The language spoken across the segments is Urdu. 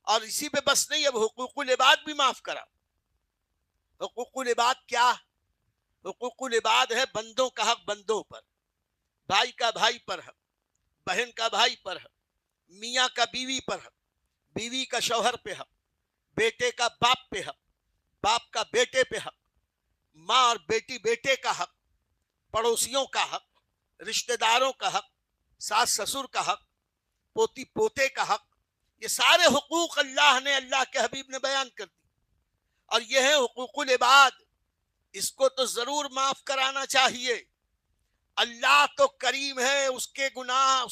اور اسی پہ بس نہیں، اب حقوق العباد بھی معاف کرا. حقوق العباد کیا؟ حقوق العباد ہے بندوں کا حق بندوں پر، بھائی کا بھائی پر حق، بہن کا بھائی پر حق، میاں کا بیوی پر حق، بیوی کا شوہر پہ حق، بیٹے کا باپ پہ حق، باپ کا بیٹے پہ حق، ماں اور بیٹی بیٹے کا حق، پڑوسیوں کا حق، رشتہ داروں کا حق، ساس سسر کا حق، پوتی پوتے کا حق. یہ سارے حقوق اللہ نے، اللہ کے حبیب نے بیان کر دی. اور یہ ہے حقوق العباد. اس کو تو ضرور معاف کرانا چاہیے. اللہ تو کریم ہے، اس کے گناہ،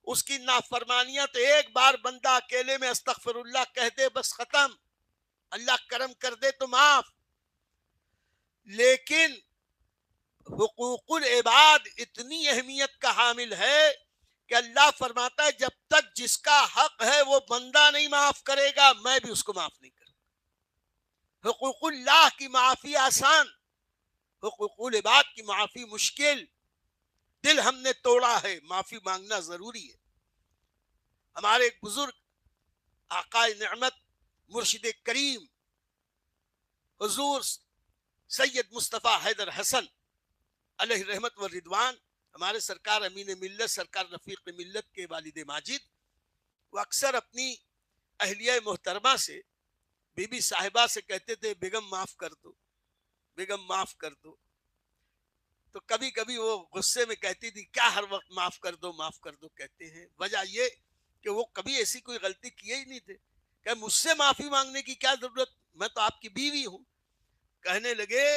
اس کی نافرمانیاں تو ایک بار بندہ اکیلے میں استغفر اللہ کہہ دے بس ختم، اللہ کرم کر دے تو معاف. لیکن حقوق العباد اتنی اہمیت کا حامل ہے کہ اللہ فرماتا ہے جب تک جس کا حق ہے وہ بندہ نہیں معاف کرے گا، میں بھی اس کو معاف نہیں کروں. حقوق اللہ کی معافی آسان، حقوق العباد کی معافی مشکل. دل ہم نے توڑا ہے، معافی مانگنا ضروری ہے. ہمارے ایک بزرگ آقا نعمت مرشد کریم حضور سید مصطفیٰ حیدر حسن علیہ رحمت و رضوان، ہمارے سرکار امین ملت، سرکار رفیق ملت کے والد ماجد، وہ اکثر اپنی اہلیہ محترمہ سے، بی بی صاحبہ سے کہتے تھے بیگم معاف کر دو، بیگم معاف کر دو. تو کبھی کبھی وہ غصے میں کہتی تھی کیا ہر وقت معاف کر دو معاف کر دو کہتے ہیں. وجہ یہ کہ وہ کبھی ایسی کوئی غلطی کیے ہی نہیں تھے. کہ مجھ سے معافی مانگنے کی کیا ضرورت، میں تو آپ کی بیوی ہوں. کہنے لگے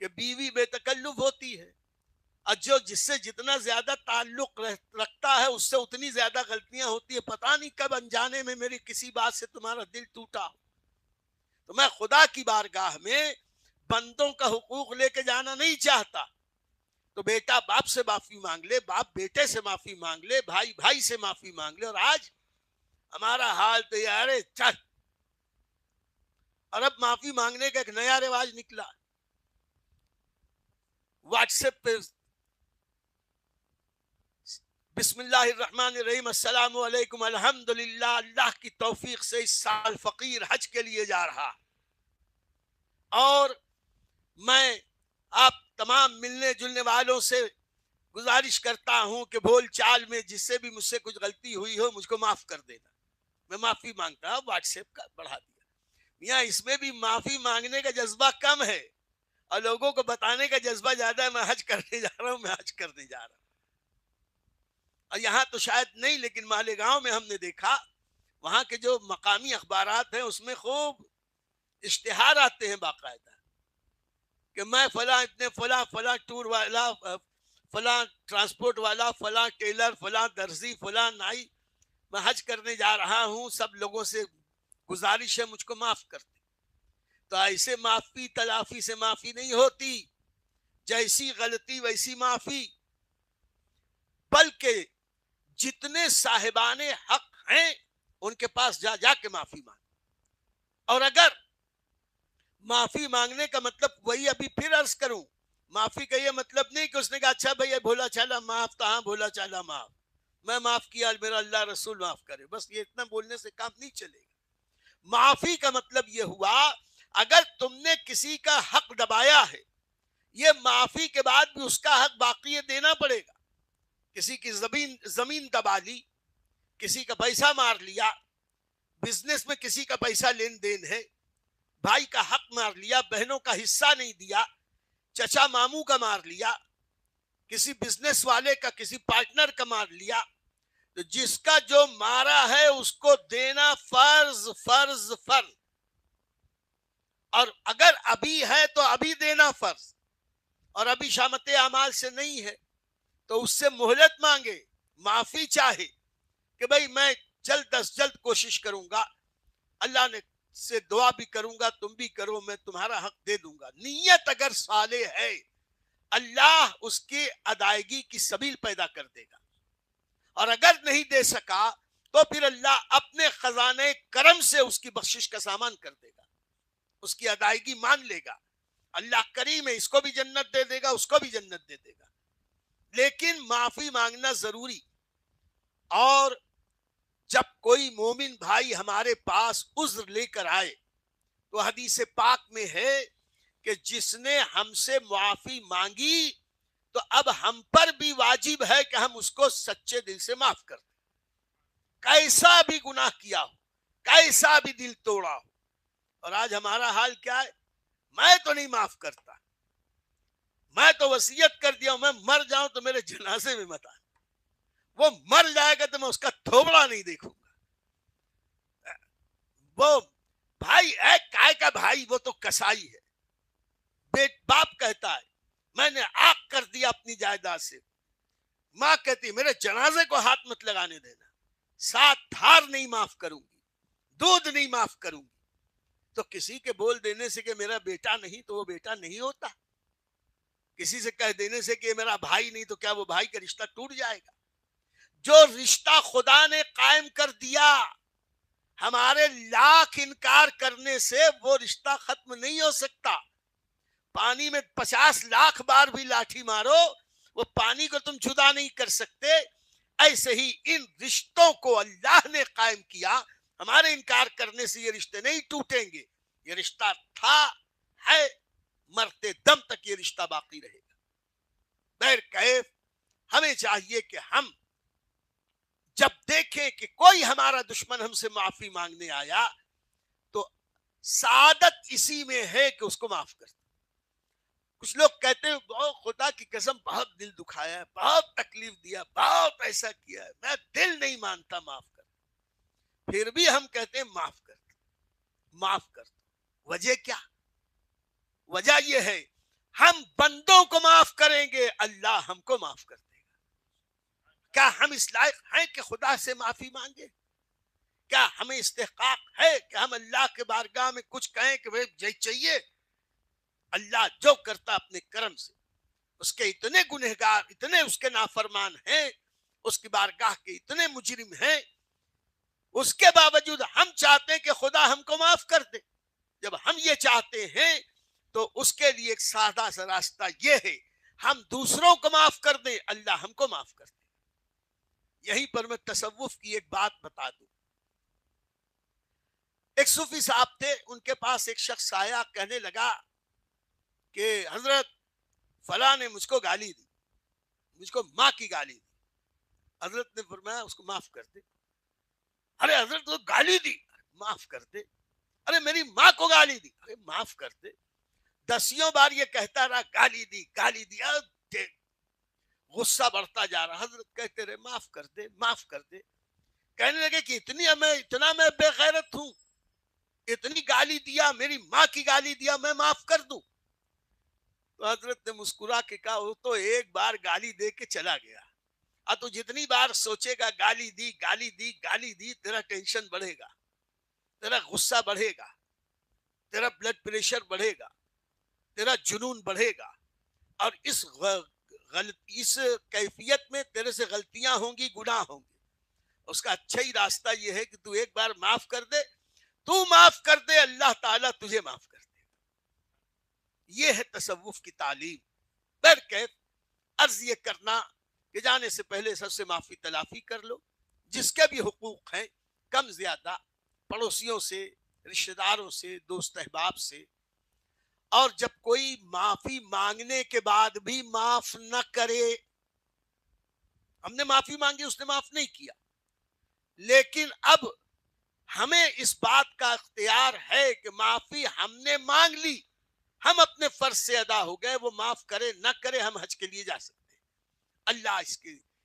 کہ بیوی بے تکلف ہوتی ہے، اور جس سے جتنا زیادہ تعلق رکھتا ہے اس سے اتنی زیادہ غلطیاں ہوتی ہیں. پتہ نہیں کب انجانے میں میری کسی بات سے تمہارا دل ٹوٹا ہو. تو میں خدا کی بارگاہ میں بندوں کا حقوق لے کے جانا نہیں چاہتا. تو بیٹا باپ سے معافی مانگ لے، باپ بیٹے سے معافی مانگ لے، بھائی بھائی سے معافی مانگ لے. اور آج ہمارا حال تو یار چل. اور اب معافی مانگنے کا ایک نیا رواج نکلا. واٹس ایپ پہ بسم اللہ الرحمن الرحیم، السلام علیکم، الحمدللہ، اللہ کی توفیق سے اس سال فقیر حج کے لیے جا رہا. اور میں آپ تمام ملنے جلنے والوں سے گزارش کرتا ہوں کہ بول چال میں جس سے بھی مجھ سے کچھ غلطی ہوئی ہو مجھ کو معاف کر دینا. میں معافی مانگتا ہوں. واٹس ایپ کا بڑھا دیا. میاں اس میں بھی معافی مانگنے کا جذبہ کم ہے اور لوگوں کو بتانے کا جذبہ زیادہ ہے. میں حج کرنے جا رہا ہوں، میں حج کرنے جا رہا ہوں. اور یہاں تو شاید نہیں، لیکن مالیگاؤں میں ہم نے دیکھا وہاں کے جو مقامی اخبارات ہیں اس میں خوب اشتہار آتے ہیں باقاعدہ کہ میں فلاں اتنے فلاں ٹور والا، فلاں ٹرانسپورٹ والا، فلاں ٹیلر، فلاں درزی، فلاں نائی، میں حج کرنے جا رہا ہوں، سب لوگوں سے گزارش ہے مجھ کو معاف کر دیں. تو ایسے معافی تلافی سے معافی نہیں ہوتی. جیسی غلطی ویسی معافی. بلکہ جتنے صاحبان حق ہیں ان کے پاس جا جا کے معافی مانگ. اور اگر معافی مانگنے کا مطلب وہی ابھی پھر عرض کروں، معافی کا یہ مطلب نہیں کہ اس نے کہا اچھا بھائی بھولا چالا معاف، تو ہاں بھولا چالا معاف، میں معاف کیا، میرا اللہ رسول معاف کرے، بس یہ اتنا بولنے سے کام نہیں چلے گا. معافی کا مطلب یہ ہوا اگر تم نے کسی کا حق دبایا ہے، یہ معافی کے بعد بھی اس کا حق باقی دینا پڑے گا. کسی کی زمین دبا لی، کسی کا پیسہ مار لیا، بزنس میں کسی کا پیسہ لین دین ہے، بھائی کا حق مار لیا، بہنوں کا حصہ نہیں دیا، چچا ماموں کا مار لیا، کسی بزنس والے کا، کسی پارٹنر کا مار لیا، تو جس کا جو مارا ہے اس کو دینا فرض فرض فرض. اور اگر ابھی ہے تو ابھی دینا فرض، اور ابھی شامت اعمال سے نہیں ہے تو اس سے مہلت مانگے، معافی چاہے کہ بھائی میں جلد از جلد کوشش کروں گا، اللہ نے سے دعا بھی کروں گا، تم بھی کرو، میں تمہارا حق دے دوں گا. نیت اگر صالح ہے اللہ اس کی ادائیگی کی سبیل پیدا کر دے گا. اور اگر نہیں دے سکا تو پھر اللہ اپنے خزانے کرم سے اس کی بخشش کا سامان کر دے گا، اس کی ادائیگی مان لے گا. اللہ کریم ہے، اس کو بھی جنت دے دے گا، اس کو بھی جنت دے دے گا. لیکن معافی مانگنا ضروری. اور جب کوئی مومن بھائی ہمارے پاس عذر لے کر آئے تو حدیث پاک میں ہے کہ جس نے ہم سے معافی مانگی تو اب ہم پر بھی واجب ہے کہ ہم اس کو سچے دل سے معاف کر دیں، کیسا بھی گناہ کیا ہو، کیسا بھی دل توڑا ہو۔ اور آج ہمارا حال کیا ہے؟ میں تو نہیں معاف کرتا، میں تو وصیت کر دیا ہوں میں مر جاؤں تو میرے جنازے میں مت آنا، وہ مر جائے گا تو میں اس کا تھوبڑا نہیں دیکھوں گا۔ وہ بھائی اے کائے کا بھائی، وہ تو کسائی ہے۔ باپ کہتا ہے میں نے آگ کر دیا اپنی جائیداد سے، ماں کہتی میرے جنازے کو ہاتھ مت لگانے دینا، 7 دھار نہیں معاف کروں گی، دودھ نہیں معاف کروں گی۔ تو کسی کے بول دینے سے کہ میرا بیٹا نہیں تو وہ بیٹا نہیں ہوتا، کسی سے کہہ دینے سے کہ میرا بھائی نہیں تو کیا وہ بھائی کا رشتہ ٹوٹ جائے گا؟ جو رشتہ خدا نے قائم کر دیا، ہمارے لاکھ انکار کرنے سے وہ رشتہ ختم نہیں ہو سکتا۔ پانی میں 50 لاکھ بار بھی لاٹھی مارو، وہ پانی کو تم جدا نہیں کر سکتے۔ ایسے ہی ان رشتوں کو اللہ نے قائم کیا، ہمارے انکار کرنے سے یہ رشتے نہیں ٹوٹیں گے۔ یہ رشتہ تھا، ہے، مرتے دم تک یہ رشتہ باقی رہے گا۔ بہر کیف ہمیں چاہیے کہ ہم جب دیکھیں کہ کوئی ہمارا دشمن ہم سے معافی مانگنے آیا تو سعادت اسی میں ہے کہ اس کو معاف کر دیں۔ کچھ لوگ کہتے ہیں خدا کی قسم بہت دل دکھایا ہے، بہت تکلیف دیا، بہت ایسا کیا ہے، میں دل نہیں مانتا معاف کر، پھر بھی ہم کہتے ہیں معاف کر، معاف کر۔ وجہ کیا؟ وجہ یہ ہے ہم بندوں کو معاف کریں گے، اللہ ہم کو معاف کر دے گا۔ کیا ہم اس لائق ہیں کہ خدا سے معافی مانگے؟ کیا ہمیں استحقاق ہے کہ ہم اللہ کے بارگاہ میں کچھ کہیں کہ وہ چاہیے؟ اللہ جو کرتا اپنے کرم سے، اس کے اتنے گنہگار، اتنے اس کے نافرمان ہیں، اس کی بارگاہ کے اتنے مجرم ہیں، اس کے باوجود ہم چاہتے ہیں کہ خدا ہم کو معاف کر دے۔ جب ہم یہ چاہتے ہیں تو اس کے لیے ایک سادہ سا راستہ یہ ہے ہم دوسروں کو معاف کر دیں، اللہ ہم کو معاف کر دے۔ یہیں پر میں تصوف کی ایک بات بتا دوں۔ ایک صوفی صاحب تھے، ان کے پاس ایک شخص آیا، کہنے لگا کہ حضرت فلاں نے مجھ کو گالی دی، مجھ کو ماں کی گالی دی۔ حضرت نے فرمایا اس کو معاف کر دے۔ ارے حضرت تو گالی دی، معاف کر دے۔ ارے میری ماں کو گالی دی، ارے معاف کر دے۔ 10 بار یہ کہتا رہا گالی دی گالی دی، غصہ بڑھتا جا رہا۔ حضرت کہتے رہے معاف کر دے معاف کر دے۔ کہنے لگے کہ اتنا میں بے غیرت ہوں، اتنی گالی دیا، میری ماں کی گالی دیا، میں معاف کر دوں؟ تو حضرت نے مسکرا کے کہا وہ تو ایک بار گالی دے کے چلا گیا، اب تو جتنی بار سوچے گا گالی دی گالی دی گالی دی، تیرا ٹینشن بڑھے گا، تیرا غصہ بڑھے گا، تیرا بلڈ پریشر بڑھے گا، تیرا جنون بڑھے گا، اور اس کیفیت میں تیرے سے غلطیاں ہوں گی، گناہ ہوں گے۔ اس کا اچھا ہی راستہ یہ ہے کہ تو ایک بار معاف کر دے، تو معاف کر دے، اللہ تعالیٰ تجھے معاف کر دے۔ یہ ہے تصوف کی تعلیم۔ برکیف عرض یہ کرنا کہ جانے سے پہلے سب سے معافی تلافی کر لو، جس کے بھی حقوق ہیں کم زیادہ، پڑوسیوں سے، رشتہ داروں سے، دوست احباب سے۔ اور جب کوئی معافی مانگنے کے بعد بھی معاف نہ کرے، ہم نے معافی مانگی اس نے معاف نہیں کیا، لیکن اب ہمیں اس بات کا اختیار ہے کہ معافی ہم نے مانگ لی، ہم اپنے فرض سے ادا ہو گئے، وہ معاف کرے نہ کرے ہم حج کے لیے جا سکتے ہیں۔ اللہ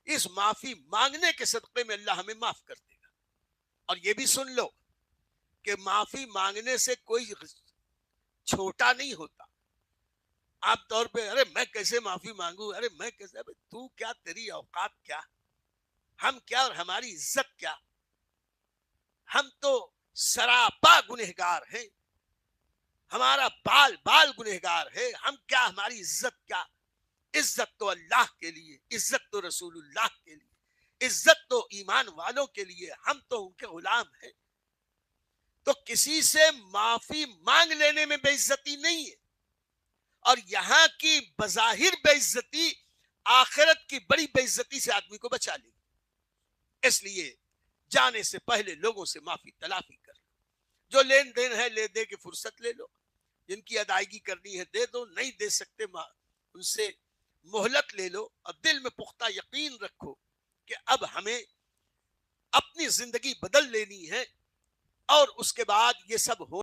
اس معافی مانگنے کے صدقے میں اللہ ہمیں معاف کر دے گا۔ اور یہ بھی سن لو کہ معافی مانگنے سے کوئی چھوٹا نہیں ہوتا۔ عام طور پہ ارے میں کیسے معافی مانگوں، ارے میں کیسے، تو کیا، تیری اوقات کیا، ہم کیا اور ہماری عزت کیا؟ ہم تو سراپا گنہگار ہیں، ہمارا بال بال گنہگار ہے، ہم کیا، ہماری عزت کیا؟ عزت تو اللہ کے لیے، عزت تو رسول اللہ کے لیے، عزت تو ایمان والوں کے لیے، ہم تو ان کے غلام ہیں۔ تو کسی سے معافی مانگ لینے میں بے عزتی نہیں ہے، اور یہاں کی بظاہر بے عزتی آخرت کی بڑی بے عزتی سے آدمی کو بچا لے گی۔ اس لیے جانے سے پہلے لوگوں سے معافی تلافی کر لو. جو لین دین ہے لے دے کے فرصت لے لو, جن کی ادائیگی کرنی ہے دے دو, نہیں دے سکتے ان سے مہلت لے لو, اور دل میں پختہ یقین رکھو کہ اب ہمیں اپنی زندگی بدل لینی ہے, اور اس کے بعد یہ سب ہو